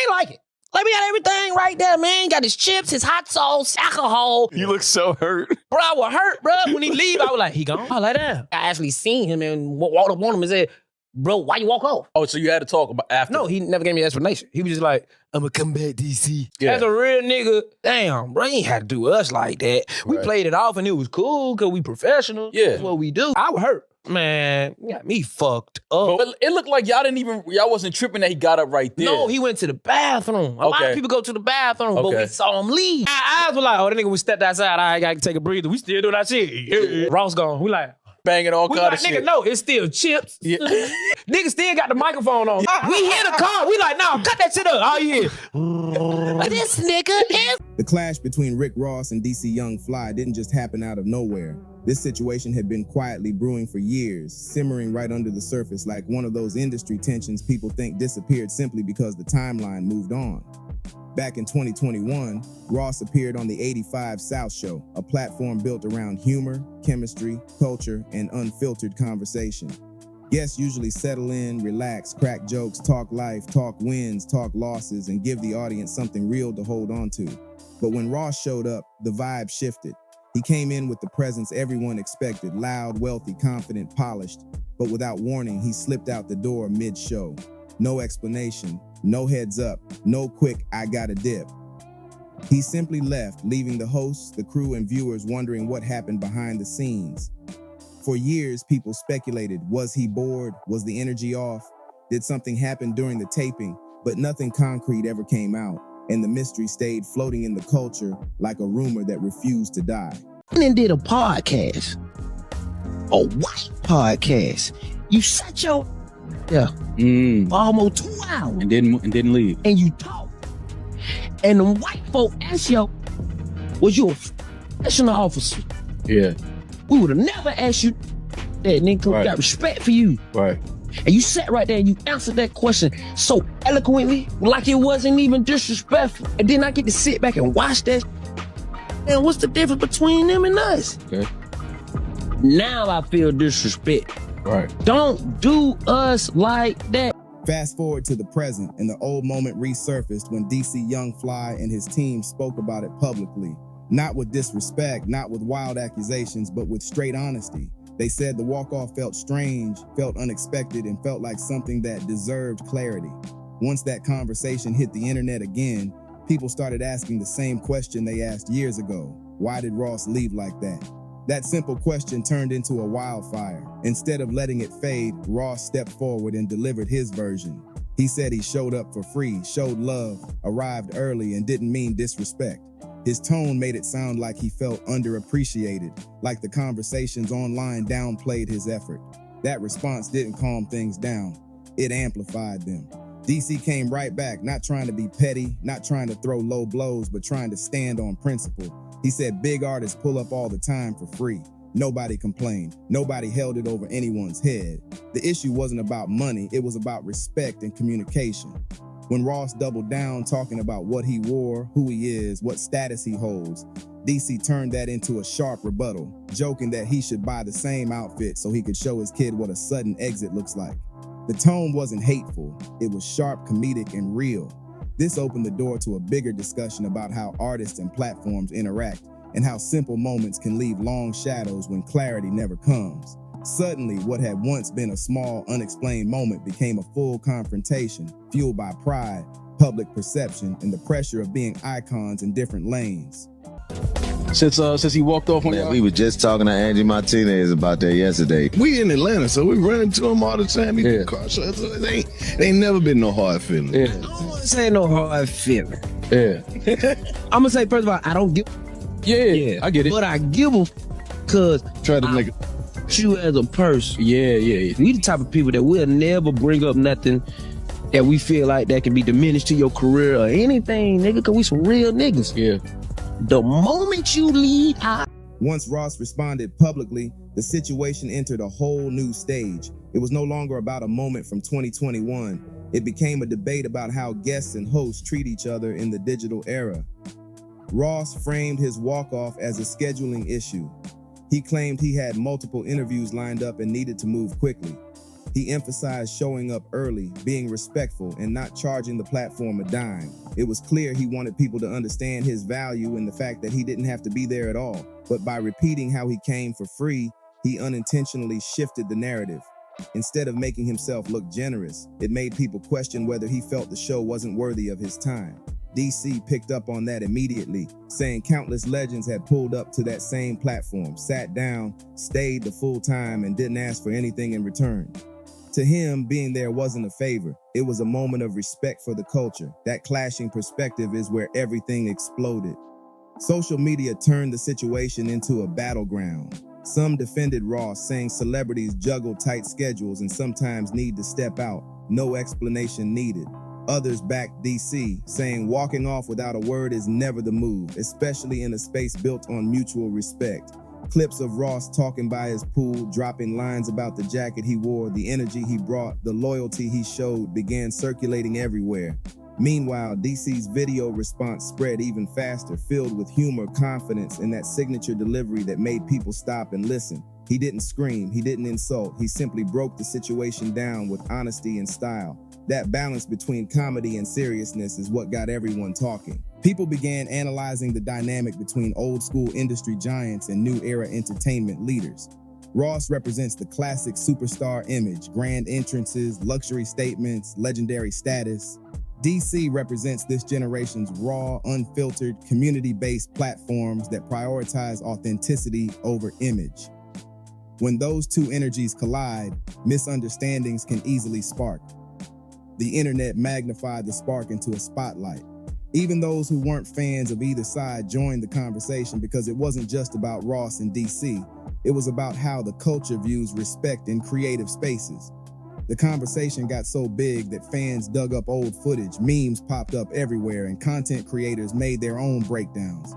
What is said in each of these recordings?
ain't like it. Like, we got everything right there, man. Got his chips, his hot sauce, alcohol. You look so hurt. Bro, I was hurt, bro. When he leave, I was like, he gone? I was like that. I actually seen him and walked up on him and said, bro, why you walk off? Oh, so you had to talk about after? No, he never gave me an explanation. He was just like, I'm gonna come back, DC. Yeah. As a real nigga, damn, bro, he ain't had to do us like that. We played it off and it was cool because we professional. Yeah. That's what we do. I was hurt. Man, you got me fucked up. But it looked like y'all wasn't tripping that he got up right there. No, he went to the bathroom. A lot of people go to the bathroom, but we saw him leave. Our eyes were like, oh, that nigga, we stepped outside. I gotta take a breather. We still doing our shit. Ross gone. We like, banging all kind of shit. Nigga, no, it's still chips. Yeah. Nigga still got the microphone on. We hear the car. We like, nah, cut that shit up. Oh, yeah. This nigga is... The clash between Rick Ross and DC Young Fly didn't just happen out of nowhere. This situation had been quietly brewing for years, simmering right under the surface like one of those industry tensions people think disappeared simply because the timeline moved on. Back in 2021, Ross appeared on the 85 South Show, a platform built around humor, chemistry, culture, and unfiltered conversation. Guests usually settle in, relax, crack jokes, talk life, talk wins, talk losses, and give the audience something real to hold on to. But when Ross showed up, the vibe shifted. He came in with the presence everyone expected, loud, wealthy, confident, polished, but without warning, he slipped out the door mid-show. No explanation, no heads up, no quick, I gotta dip. He simply left, leaving the hosts, the crew, and viewers wondering what happened behind the scenes. For years, people speculated, was he bored? Was the energy off? Did something happen during the taping? But nothing concrete ever came out, and the mystery stayed floating in the culture like a rumor that refused to die. And then did a podcast, a white podcast. You sat your for almost 2 hours and didn't leave. And you talk. And the white folk asked you, was you a professional officer? Yeah. We would have never asked you that, nigga. We got respect for you. Right. And you sat right there and you answered that question so eloquently, like it wasn't even disrespectful. And then I get to sit back and watch that. And what's the difference between them and us? Okay. Now I feel disrespect. Right. Don't do us like that. Fast forward to the present, and the old moment resurfaced when DC Young Fly and his team spoke about it publicly. Not with disrespect, not with wild accusations, but with straight honesty. They said the walk-off felt strange, felt unexpected, and felt like something that deserved clarity. Once that conversation hit the internet again, people started asking the same question they asked years ago. Why did Ross leave like that? That simple question turned into a wildfire. Instead of letting it fade, Ross stepped forward and delivered his version. He said he showed up for free, showed love, arrived early, and didn't mean disrespect. His tone made it sound like he felt underappreciated, like the conversations online downplayed his effort. That response didn't calm things down. It amplified them. DC came right back, not trying to be petty, not trying to throw low blows, but trying to stand on principle. He said big artists pull up all the time for free. Nobody complained. Nobody held it over anyone's head. The issue wasn't about money, it was about respect and communication. When Ross doubled down talking about what he wore, who he is, what status he holds, DC turned that into a sharp rebuttal, joking that he should buy the same outfit so he could show his kid what a sudden exit looks like. The tone wasn't hateful, it was sharp, comedic, and real. This opened the door to a bigger discussion about how artists and platforms interact and how simple moments can leave long shadows when clarity never comes. Suddenly, what had once been a small, unexplained moment became a full confrontation, fueled by pride, public perception, and the pressure of being icons in different lanes. Since he walked off on we were just talking to Angie Martinez about that yesterday. We in Atlanta, so we run into him all the time. It ain't never been no hard feeling. Yeah. I don't want to say no hard feeling. Yeah. I'm gonna say, first of all, I don't give. Yeah, I get it. But I give them because try to make you as a person. Yeah. We the type of people that will never bring up nothing that we feel like that can be diminished to your career or anything, nigga, because we some real niggas. Yeah. The moment you leave out. Once Ross responded publicly, the situation entered a whole new stage. It was no longer about a moment from 2021. It became a debate about how guests and hosts treat each other in the digital era. Ross framed his walk-off as a scheduling issue. He claimed he had multiple interviews lined up and needed to move quickly. He emphasized showing up early, being respectful, and not charging the platform a dime. It was clear he wanted people to understand his value and the fact that he didn't have to be there at all. But by repeating how he came for free, he unintentionally shifted the narrative. Instead of making himself look generous, it made people question whether he felt the show wasn't worthy of his time. DC picked up on that immediately, saying countless legends had pulled up to that same platform, sat down, stayed the full time, and didn't ask for anything in return. To him, being there wasn't a favor. It was a moment of respect for the culture. That clashing perspective is where everything exploded. Social media turned the situation into a battleground. Some defended Ross, saying celebrities juggle tight schedules and sometimes need to step out. No explanation needed. Others backed DC, saying walking off without a word is never the move, especially in a space built on mutual respect. Clips of Ross talking by his pool, dropping lines about the jacket he wore, the energy he brought, the loyalty he showed began circulating everywhere. Meanwhile, DC's video response spread even faster, filled with humor, confidence, and that signature delivery that made people stop and listen. He didn't scream, he didn't insult, he simply broke the situation down with honesty and style. That balance between comedy and seriousness is what got everyone talking. People began analyzing the dynamic between old school industry giants and new era entertainment leaders. Ross represents the classic superstar image, grand entrances, luxury statements, legendary status. DC represents this generation's raw, unfiltered, community-based platforms that prioritize authenticity over image. When those two energies collide, misunderstandings can easily spark. The internet magnified the spark into a spotlight. Even those who weren't fans of either side joined the conversation because it wasn't just about Ross and DC. It was about how the culture views respect in creative spaces. The conversation got so big that fans dug up old footage, memes popped up everywhere, and content creators made their own breakdowns.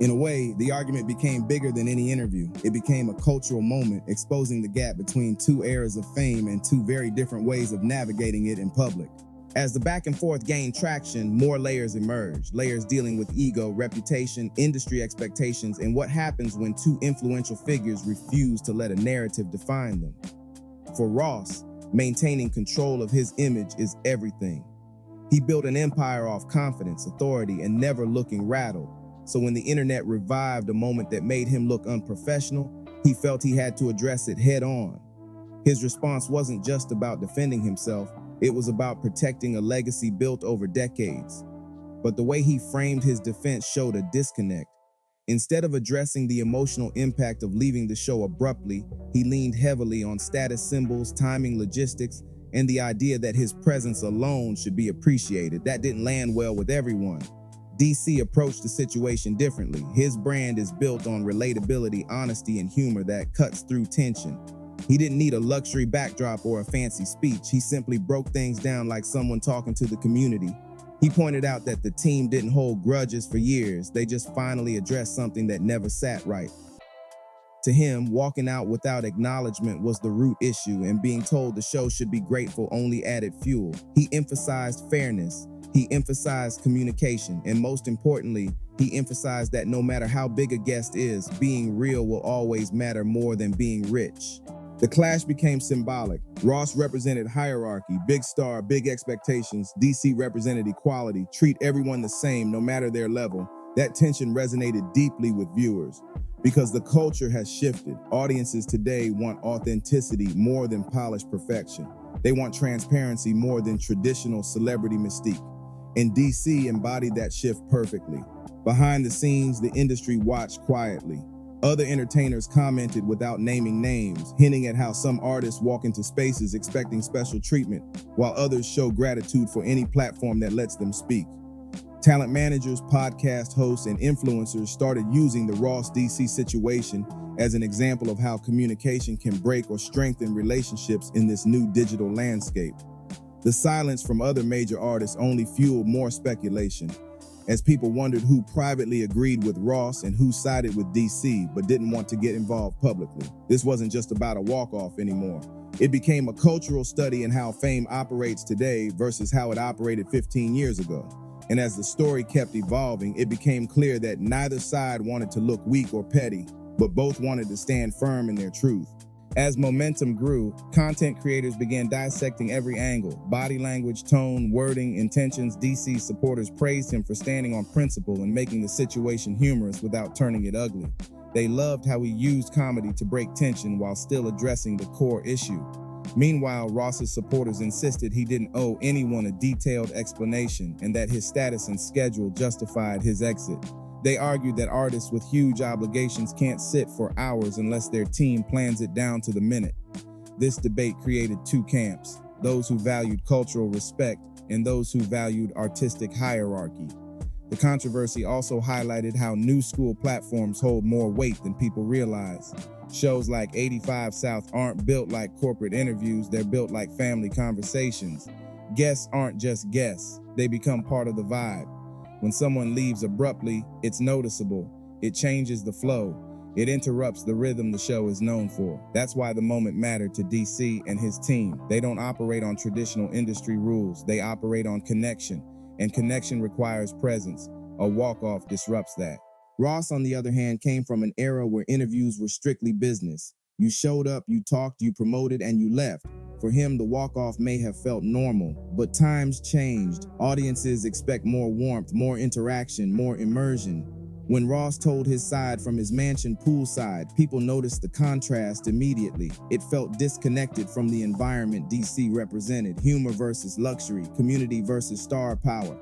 In a way, the argument became bigger than any interview. It became a cultural moment, exposing the gap between two eras of fame and two very different ways of navigating it in public. As the back and forth gained traction, more layers emerged, layers dealing with ego, reputation, industry expectations, and what happens when two influential figures refuse to let a narrative define them. For Ross, maintaining control of his image is everything. He built an empire off confidence, authority, and never looking rattled. So when the internet revived a moment that made him look unprofessional, he felt he had to address it head on. His response wasn't just about defending himself, it was about protecting a legacy built over decades. But the way he framed his defense showed a disconnect. Instead of addressing the emotional impact of leaving the show abruptly, he leaned heavily on status symbols, timing, logistics, and the idea that his presence alone should be appreciated. That didn't land well with everyone. DC approached the situation differently. His brand is built on relatability, honesty, and humor that cuts through tension. He didn't need a luxury backdrop or a fancy speech. He simply broke things down like someone talking to the community. He pointed out that the team didn't hold grudges for years. They just finally addressed something that never sat right. To him, walking out without acknowledgement was the root issue, and being told the show should be grateful only added fuel. He emphasized fairness. He emphasized communication, and most importantly, he emphasized that no matter how big a guest is, being real will always matter more than being rich. The clash became symbolic. Ross represented hierarchy, big star, big expectations. DC represented equality, treat everyone the same no matter their level. That tension resonated deeply with viewers because the culture has shifted. Audiences today want authenticity more than polished perfection. They want transparency more than traditional celebrity mystique. And DC embodied that shift perfectly. Behind the scenes, the industry watched quietly. Other entertainers commented without naming names, hinting at how some artists walk into spaces expecting special treatment, while others show gratitude for any platform that lets them speak. Talent managers, podcast hosts, and influencers started using the Ross DC situation as an example of how communication can break or strengthen relationships in this new digital landscape. The silence from other major artists only fueled more speculation, as people wondered who privately agreed with Ross and who sided with DC but didn't want to get involved publicly. This wasn't just about a walk-off anymore. It became a cultural study in how fame operates today versus how it operated 15 years ago. And as the story kept evolving, it became clear that neither side wanted to look weak or petty, but both wanted to stand firm in their truth. As momentum grew, content creators began dissecting every angle: body language, tone, wording, intentions. DC supporters praised him for standing on principle and making the situation humorous without turning it ugly. They loved how he used comedy to break tension while still addressing the core issue. Meanwhile, Ross's supporters insisted he didn't owe anyone a detailed explanation and that his status and schedule justified his exit. They argued that artists with huge obligations can't sit for hours unless their team plans it down to the minute. This debate created two camps: those who valued cultural respect and those who valued artistic hierarchy. The controversy also highlighted how new school platforms hold more weight than people realize. Shows like 85 South aren't built like corporate interviews, they're built like family conversations. Guests aren't just guests, they become part of the vibe. When someone leaves abruptly, it's noticeable. It changes the flow. It interrupts the rhythm the show is known for. That's why the moment mattered to DC and his team. They don't operate on traditional industry rules. They operate on connection, and connection requires presence. A walk-off disrupts that. Ross, on the other hand, came from an era where interviews were strictly business. You showed up, you talked, you promoted, and you left. For him, the walk-off may have felt normal, but times changed. Audiences expect more warmth, more interaction, more immersion. When Ross told his side from his mansion poolside, people noticed the contrast immediately. It felt disconnected from the environment DC represented: humor versus luxury, community versus star power.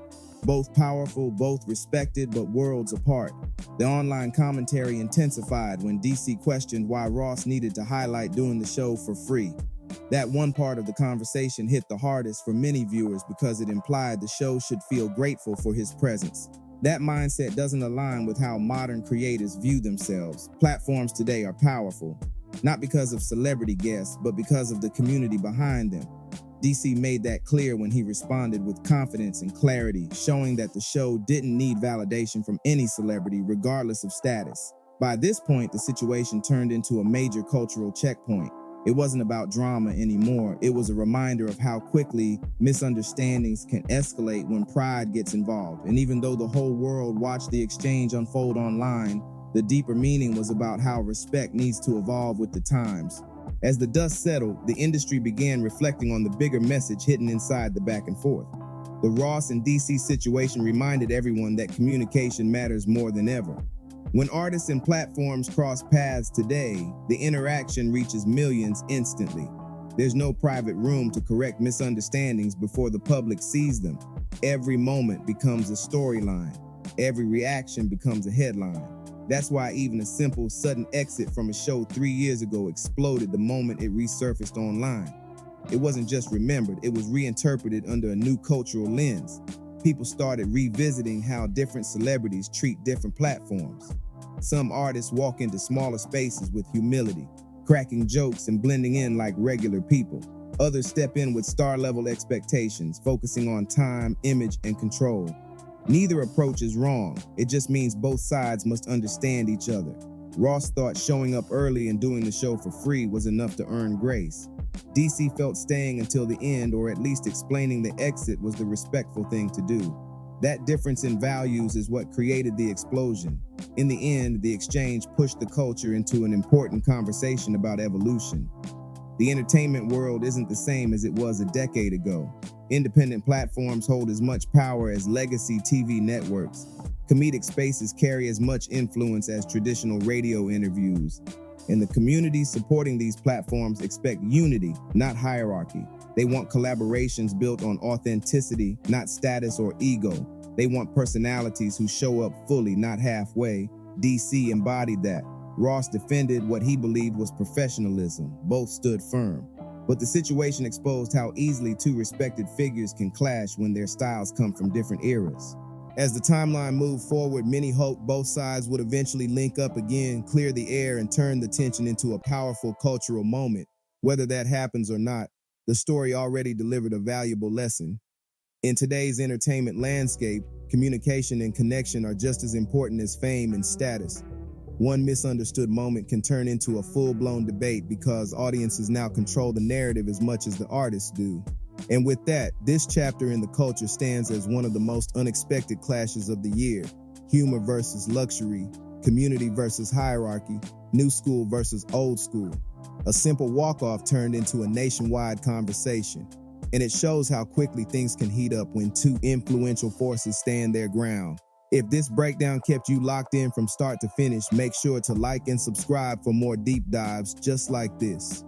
Both powerful, both respected, but worlds apart. The online commentary intensified when DC questioned why Ross needed to highlight doing the show for free. That one part of the conversation hit the hardest for many viewers because it implied the show should feel grateful for his presence. That mindset doesn't align with how modern creators view themselves. Platforms today are powerful, not because of celebrity guests, but because of the community behind them. DC made that clear when he responded with confidence and clarity, showing that the show didn't need validation from any celebrity, regardless of status. By this point, the situation turned into a major cultural checkpoint. It wasn't about drama anymore. It was a reminder of how quickly misunderstandings can escalate when pride gets involved. And even though the whole world watched the exchange unfold online, the deeper meaning was about how respect needs to evolve with the times. As the dust settled, the industry began reflecting on the bigger message hidden inside the back and forth. The Ross and DC situation reminded everyone that communication matters more than ever. When artists and platforms cross paths today, the interaction reaches millions instantly. There's no private room to correct misunderstandings before the public sees them. Every moment becomes a storyline. Every reaction becomes a headline. That's why even a simple, sudden exit from a show 3 years ago exploded the moment it resurfaced online. It wasn't just remembered, it was reinterpreted under a new cultural lens. People started revisiting how different celebrities treat different platforms. Some artists walk into smaller spaces with humility, cracking jokes and blending in like regular people. Others step in with star-level expectations, focusing on time, image, and control. Neither approach is wrong. It just means both sides must understand each other. Ross thought showing up early and doing the show for free was enough to earn grace. DC felt staying until the end, or at least explaining the exit, was the respectful thing to do. That difference in values is what created the explosion. In the end, the exchange pushed the culture into an important conversation about evolution. The entertainment world isn't the same as it was a decade ago. Independent platforms hold as much power as legacy TV networks. Comedic spaces carry as much influence as traditional radio interviews. And the communities supporting these platforms expect unity, not hierarchy. They want collaborations built on authenticity, not status or ego. They want personalities who show up fully, not halfway. DC embodied that. Ross defended what he believed was professionalism. Both stood firm. But the situation exposed how easily two respected figures can clash when their styles come from different eras. As the timeline moved forward, many hoped both sides would eventually link up again, clear the air, and turn the tension into a powerful cultural moment. Whether that happens or not, the story already delivered a valuable lesson. In today's entertainment landscape, communication and connection are just as important as fame and status. One misunderstood moment can turn into a full-blown debate because audiences now control the narrative as much as the artists do. And with that, this chapter in the culture stands as one of the most unexpected clashes of the year. Humor versus luxury, community versus hierarchy, new school versus old school. A simple walk-off turned into a nationwide conversation. And it shows how quickly things can heat up when two influential forces stand their ground. If this breakdown kept you locked in from start to finish, make sure to like and subscribe for more deep dives just like this.